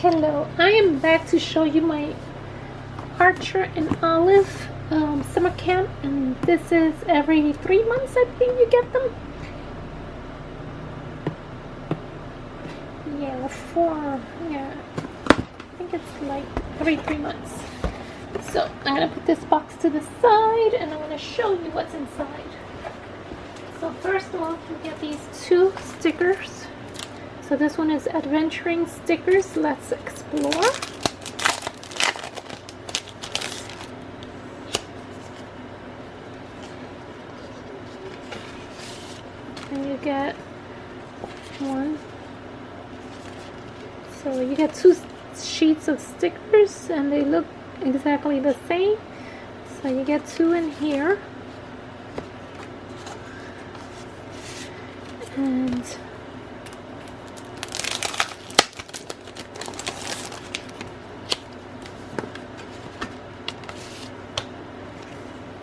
Hello, I am back to show you my Archer and Olive summer camp, and this is every 3 months I think you get them. I think it's like every 3 months. So I'm going to put this box to the side and I'm going to show you what's inside. So first off, you get these 2 stickers. So this one is Adventuring Stickers, Let's Explore. And you get one. So you get 2 sheets of stickers and they look exactly the same. So you get 2 in here. And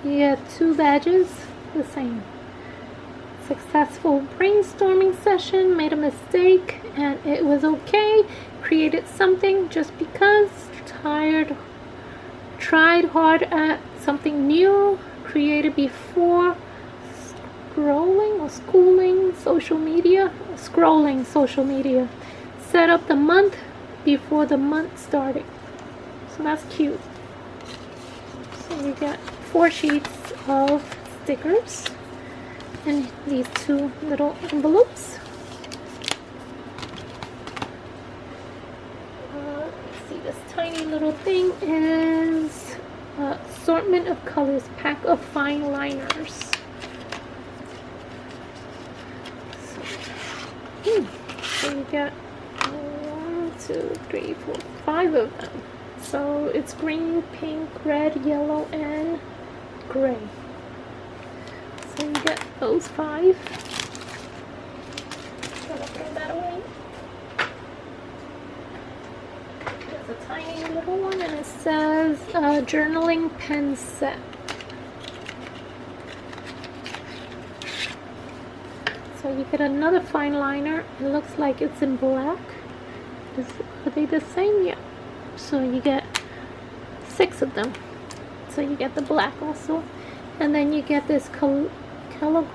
you get 2 badges, the same. Successful brainstorming session, made a mistake and it was okay. Created something just because. Tried hard at something new. Created before scrolling social media. Set up the month before the month started. So that's cute. So you get 4 sheets of stickers and these 2 little envelopes. Let's see, this tiny little thing is assortment of colors, pack of fine liners. So you get 1, 2, 3, 4, 5 of them. So it's green, pink, red, yellow, and gray. So you get those 5. I'm gonna throw that away. There's a tiny little one, and it says journaling pen set. So you get another fine liner. It looks like it's in black. Are they the same? Yeah. So you get 6 of them. So you get the black also. And then you get this calligraph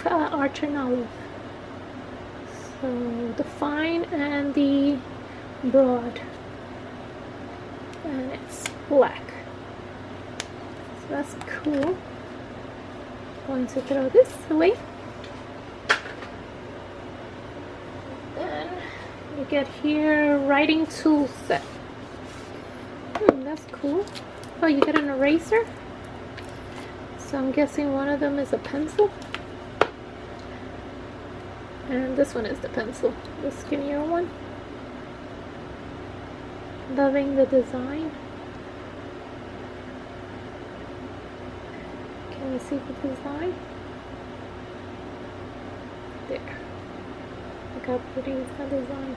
Archer and Olive. So the fine and the broad. And it's black. So that's cool. Going to throw this away. Then you get here writing tool set. That's cool. Oh, you get an eraser. So I'm guessing one of them is a pencil. And this one is the pencil, the skinnier one. Loving the design. Can you see the design? There. Look how pretty is the design.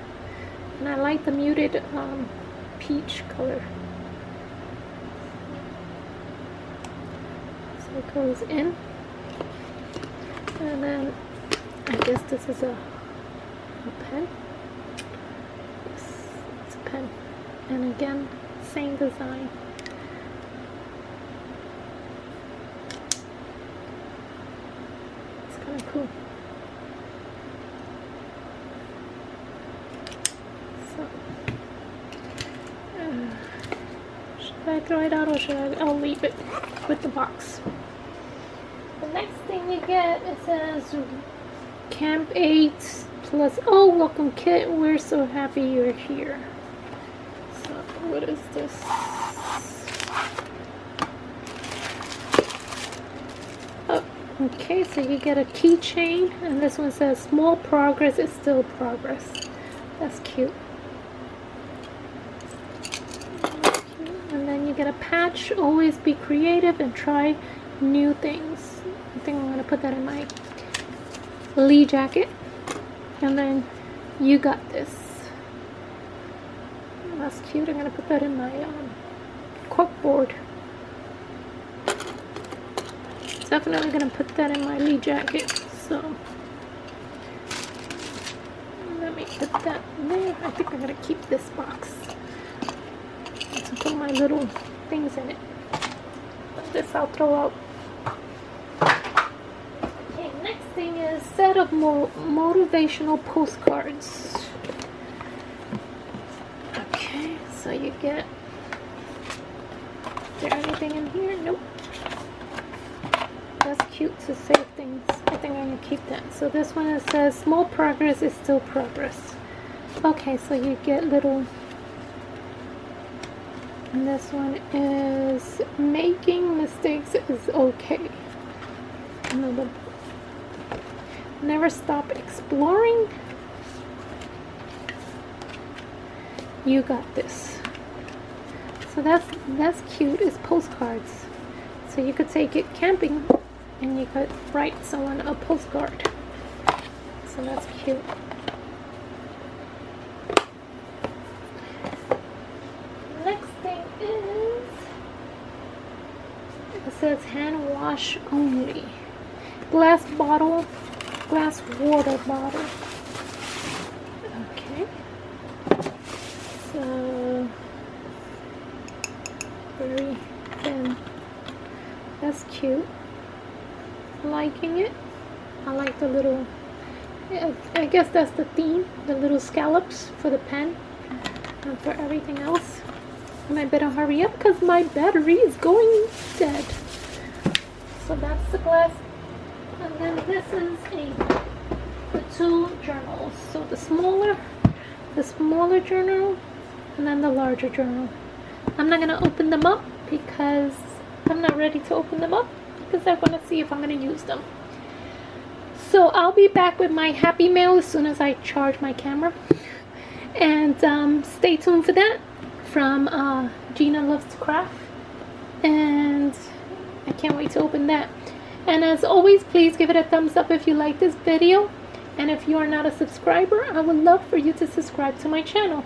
And I like the muted peach color. So it goes in. And then I guess this is a pen. Yes, it's a pen. And again, same design. It's kind of cool. Should I throw it out or I'll leave it with the box. The next thing you get, it says Camp 8 plus, oh, welcome kit, we're so happy you're here. So what is this? Oh, okay, so you get a keychain, and this one says small progress is still progress. That's cute. And then you get a patch, always be creative and try new things. I think I'm going to put that in my Lee jacket. And then you got this. That's cute. I'm going to put that in my corkboard. Definitely going to put that in my Lee jacket. So let me put that there. I think I'm gonna keep this box to put my little things in it. But this I'll throw out. Okay, next thing is set of motivational postcards. Okay, so you get. Is there anything in here? Nope. That's cute to save things. I think I'm gonna keep that. So this one, it says small progress is still progress. Okay, so you get little, and this one is making mistakes is okay. Another, never stop exploring. You got this. So that's cute. It's postcards. So you could take it camping and you could write someone a postcard. So that's cute. Next thing is, it says hand wash only. Glass bottle, glass water bottle. Okay. So very thin. That's cute. Liking it. I like the little, yeah, I guess that's the theme, the little scallops for the pen and for everything else. And I better hurry up because my battery is going dead. So that's the glass. And then this is the two journals. So the smaller journal and then the larger journal. I'm not going to open them up because I'm not ready to open them up because I want to see if I'm going to use them. So I'll be back with my happy mail as soon as I charge my camera. And stay tuned for that from Gina Loves to Craft. And I can't wait to open that. And as always, please give it a thumbs up if you like this video. And if you are not a subscriber, I would love for you to subscribe to my channel.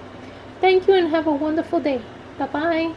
Thank you and have a wonderful day. Bye-bye.